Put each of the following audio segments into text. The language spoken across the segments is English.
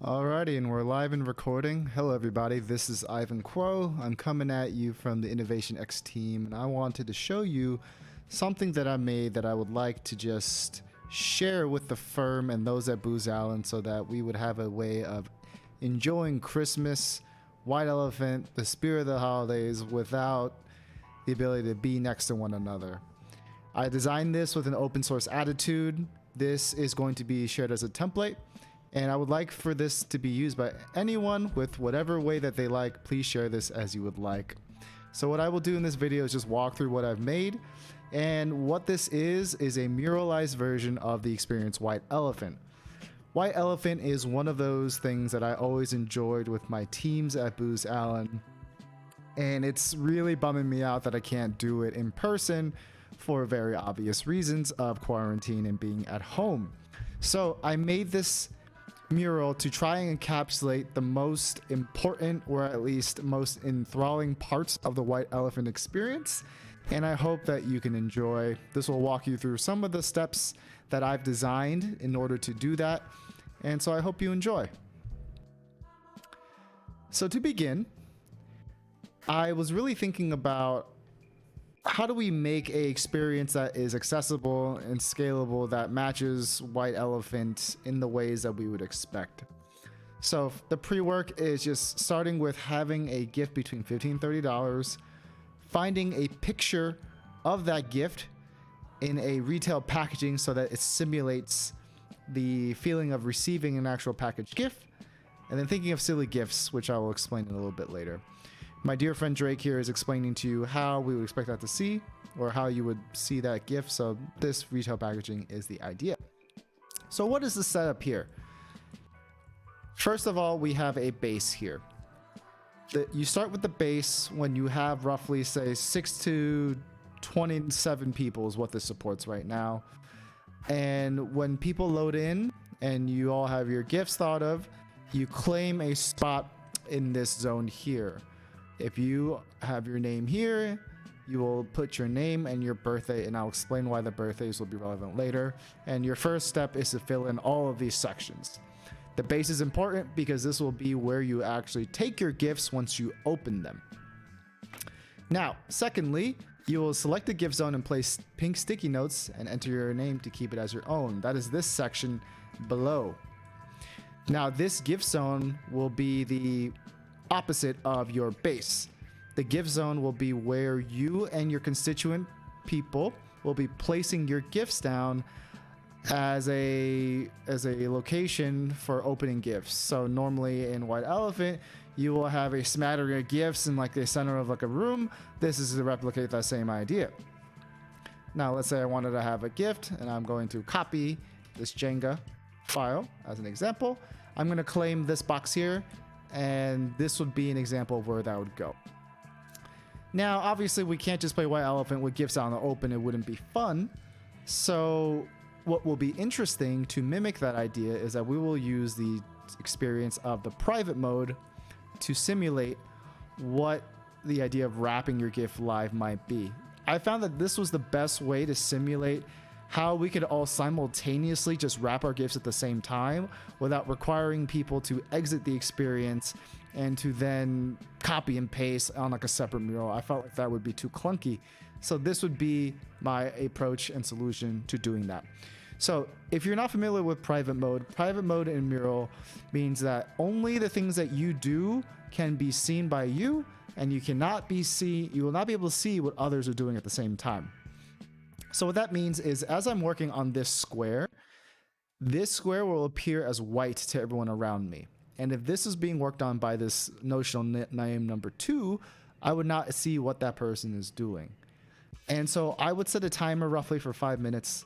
Alrighty, and we're live and recording. Hello, everybody. This is Ivan Quo. I'm coming at you from the InnovationX team, and I wanted to show you something that I made that I would like to just share with the firm and those at Booz Allen so that we would have a way of enjoying Christmas, White Elephant, the spirit of the holidays without the ability to be next to one another. I designed this with an open source attitude. This is going to be shared as a template. And I would like for this to be used by anyone with whatever way that they like. Please share this as you would like. So what I will do in this video is just walk through what I've made. And what this is a muralized version of the experience White Elephant. White Elephant is one of those things that I always enjoyed with my teams at Booz Allen. And it's really bumming me out that I can't do it in person for very obvious reasons of quarantine and being at home. So I made this mural to try and encapsulate the most important, or at least most enthralling parts of the White Elephant experience, and I hope that you can enjoy. This will walk you through some of the steps that I've designed in order to do that, and so I hope you enjoy. So to begin, I was really thinking about how do we make a experience that is accessible and scalable that matches White Elephant in the ways that we would expect. So the pre-work is just starting with having a gift between $15 and $30, finding a picture of that gift in a retail packaging so that it simulates the feeling of receiving an actual packaged gift, and then thinking of silly gifts, which I will explain in a little bit later. My dear friend Drake here is explaining to you how we would expect that to see, or how you would see that gift. So this retail packaging is the idea. So what is the setup here? First of all, we have a base here. You start with the base when you have roughly, say, 6 to 27 people is what this supports right now. And when people load in and you all have your gifts thought of, you claim a spot in this zone here. If you have your name here, you will put your name and your birthday, and I'll explain why the birthdays will be relevant later. And your first step is to fill in all of these sections. The base is important because this will be where you actually take your gifts once you open them. Now, secondly, you will select the gift zone and place pink sticky notes and enter your name to keep it as your own. That is this section below. Now, this gift zone will be the opposite of your base. The gift zone will be where you and your constituent people will be placing your gifts down as a location for opening gifts. So normally in White Elephant, you will have a smattering of gifts in like the center of like a room. This is to replicate that same idea. Now let's say I wanted to have a gift, and I'm going to copy this Jenga file as an example. I'm going to claim this box here, and this would be an example of where that would go. Now, obviously, we can't just play White Elephant with gifts out in the open. It wouldn't be fun. So what will be interesting to mimic that idea is that we will use the experience of the private mode to simulate what the idea of wrapping your gift live might be. I found that this was the best way to simulate how we could all simultaneously just wrap our gifts at the same time without requiring people to exit the experience and to then copy and paste on like a separate mural. I felt like that would be too clunky. So this would be my approach and solution to doing that. So if you're not familiar with private mode in Mural means that only the things that you do can be seen by you, and you will not be able to see what others are doing at the same time. So what that means is, as I'm working on this square will appear as white to everyone around me. And if this is being worked on by this notional name number 2, I would not see what that person is doing. And so I would set a timer roughly for 5 minutes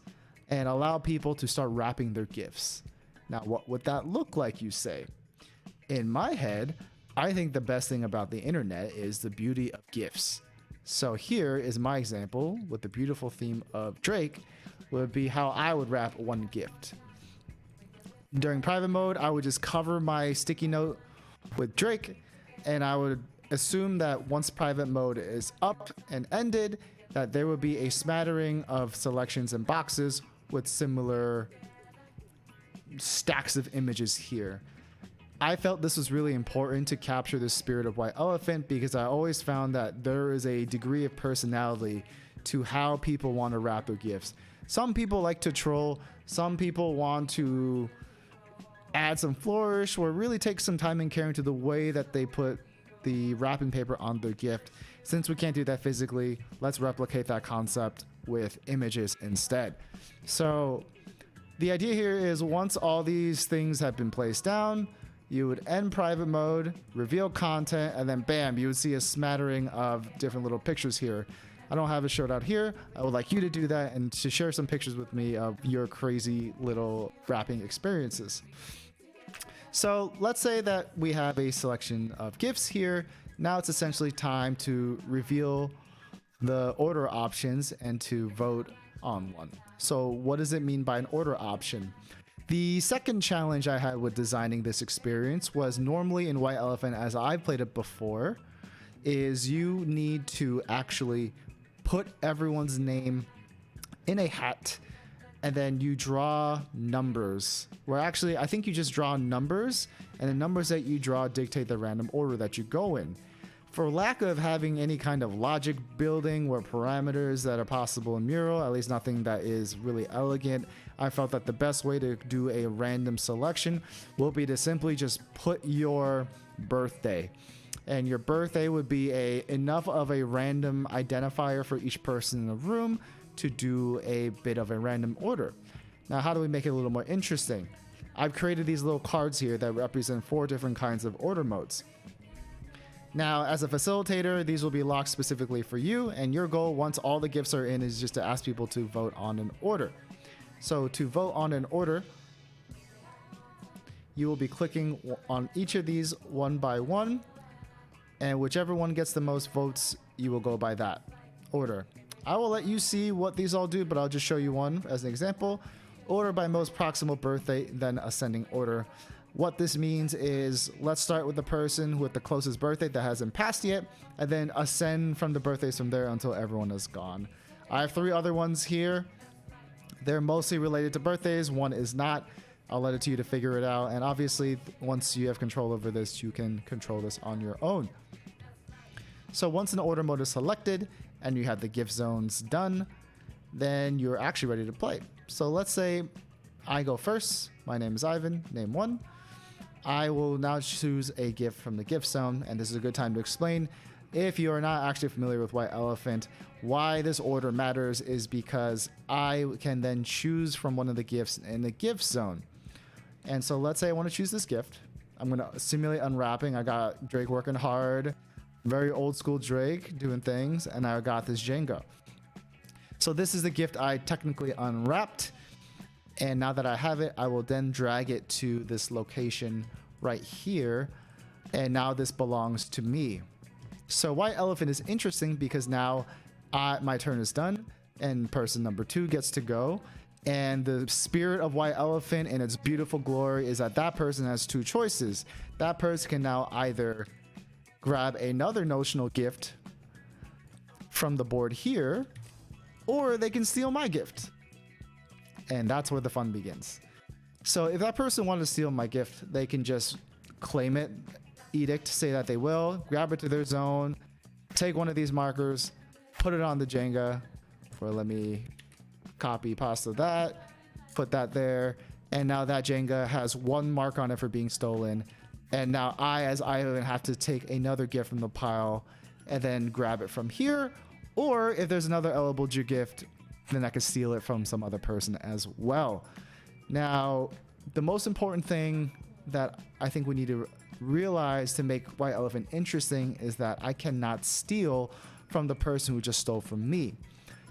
and allow people to start wrapping their gifts. Now, what would that look like, you say? In my head, I think the best thing about the internet is the beauty of gifts. So here is my example with the beautiful theme of Drake, would be how I would wrap one gift. During private mode, I would just cover my sticky note with Drake, and I would assume that once private mode is up and ended, that there would be a smattering of selections and boxes with similar stacks of images here. I felt this was really important to capture the spirit of White Elephant because I always found that there is a degree of personality to how people want to wrap their gifts. Some people like to troll, some people want to add some flourish or really take some time and care into the way that they put the wrapping paper on their gift. Since we can't do that physically, let's replicate that concept with images instead. So the idea here is once all these things have been placed down, you would end private mode, reveal content, and then bam, you would see a smattering of different little pictures here. I don't have it showed out here. I would like you to do that and to share some pictures with me of your crazy little wrapping experiences. So let's say that we have a selection of gifts here. Now it's essentially time to reveal the order options and to vote on one. So what does it mean by an order option? The second challenge I had with designing this experience was normally in White Elephant, as I've played it before, is you need to actually put everyone's name in a hat and then you draw numbers. Where actually, I think you just draw numbers and the numbers that you draw dictate the random order that you go in. For lack of having any kind of logic building or parameters that are possible in Mural, at least nothing that is really elegant, I felt that the best way to do a random selection will be to simply just put your birthday. And your birthday would be enough of a random identifier for each person in the room to do a bit of a random order. Now, how do we make it a little more interesting? I've created these little cards here that represent 4 different kinds of order modes. Now, as a facilitator, these will be locked specifically for you, and your goal once all the gifts are in is just to ask people to vote on an order. So to vote on an order, you will be clicking on each of these one by one, and whichever one gets the most votes, you will go by that order. I will let you see what these all do, but I'll just show you one as an example. Order by most proximal birthday, then ascending order. What this means is let's start with the person with the closest birthday that hasn't passed yet, and then ascend from the birthdays from there until everyone is gone. I have 3 other ones here. They're mostly related to birthdays. One is not. I'll let it to you to figure it out. And obviously, once you have control over this, you can control this on your own. So once an order mode is selected and you have the gift zones done, then you're actually ready to play. So let's say I go first. My name is Ivan, name 1. I will now choose a gift from the gift zone, and this is a good time to explain. If you are not actually familiar with White Elephant, why this order matters is because I can then choose from one of the gifts in the gift zone. And so let's say I want to choose this gift. I'm going to simulate unwrapping. I got Drake working hard, very old school Drake doing things, and I got this Jenga. So this is the gift I technically unwrapped. And now that I have it, I will then drag it to this location right here. And now this belongs to me. So White Elephant is interesting because now my turn is done and person number 2 gets to go. And the spirit of White Elephant and its beautiful glory is that that person has 2 choices. That person can now either grab another notional gift from the board here, or they can steal my gift. And that's where the fun begins. So if that person wanted to steal my gift, they can just claim it, edict, say that they will, grab it to their zone, take one of these markers, put it on the Jenga, or let me copy pasta that, put that there, and now that Jenga has 1 mark on it for being stolen. And now I, as Ivan, have to take another gift from the pile and then grab it from here. Or if there's another eligible gift, then I can steal it from some other person as well. Now, the most important thing that I think we need to realize to make White Elephant interesting is that I cannot steal from the person who just stole from me.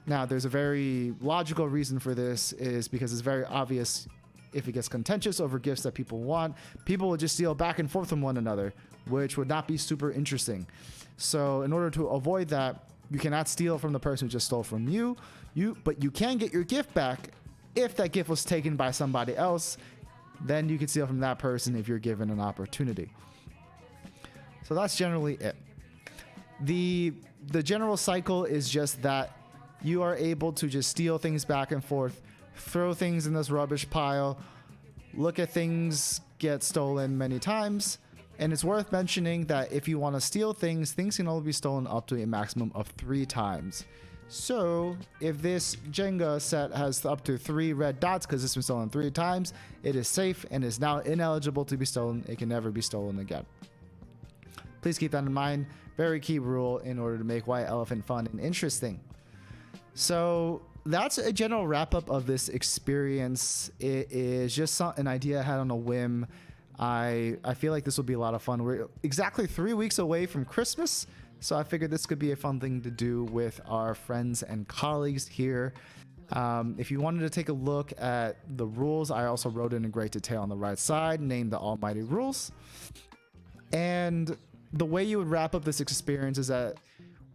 Now, there's a very logical reason for this is because it's very obvious if it gets contentious over gifts that people want, people will just steal back and forth from one another, which would not be super interesting. So in order to avoid that, you cannot steal from the person who just stole from you, but you can get your gift back if that gift was taken by somebody else. Then you can steal from that person if you're given an opportunity. So that's generally it. The general cycle is just that you are able to just steal things back and forth, throw things in this rubbish pile, look at things, get stolen many times. And it's worth mentioning that if you want to steal things, things can only be stolen up to a maximum of 3 times. So if this Jenga set has up to 3 red dots because it's been stolen 3 times, it is safe and is now ineligible to be stolen. It can never be stolen again. Please keep that in mind. Very key rule in order to make White Elephant fun and interesting. So that's a general wrap up of this experience. It is just an idea I had on a whim. I feel like this will be a lot of fun. We're exactly 3 weeks away from Christmas, so I figured this could be a fun thing to do with our friends and colleagues here. If you wanted to take a look at the rules, I also wrote in great detail on the right side, named the almighty rules. And the way you would wrap up this experience is that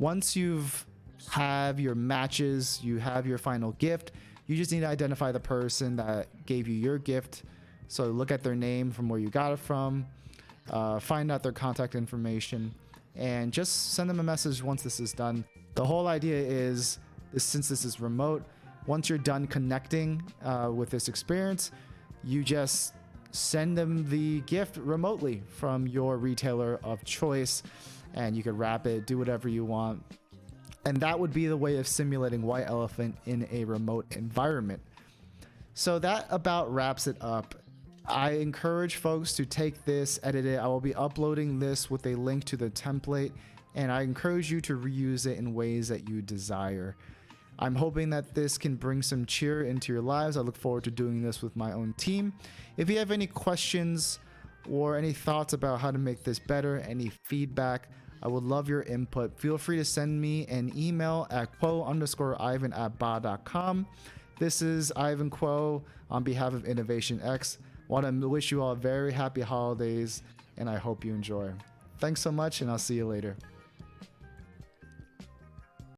once you've have your matches, you have your final gift, you just need to identify the person that gave you your gift. So look at their name from where you got it from, find out their contact information, and just send them a message once this is done. The whole idea is, since this is remote, once you're done connecting with this experience, you just send them the gift remotely from your retailer of choice, and you can wrap it, do whatever you want. And that would be the way of simulating White Elephant in a remote environment. So that about wraps it up. I encourage folks to take this, edit it. I will be uploading this with a link to the template, and I encourage you to reuse it in ways that you desire. I'm hoping that this can bring some cheer into your lives. I look forward to doing this with my own team. If you have any questions or any thoughts about how to make this better, any feedback, I would love your input. Feel free to send me an email at quo_ivan@ba.com. This is Ivan Quo on behalf of InnovationX. Want to wish you all very happy holidays, and I hope you enjoy. Thanks so much, and I'll see you later.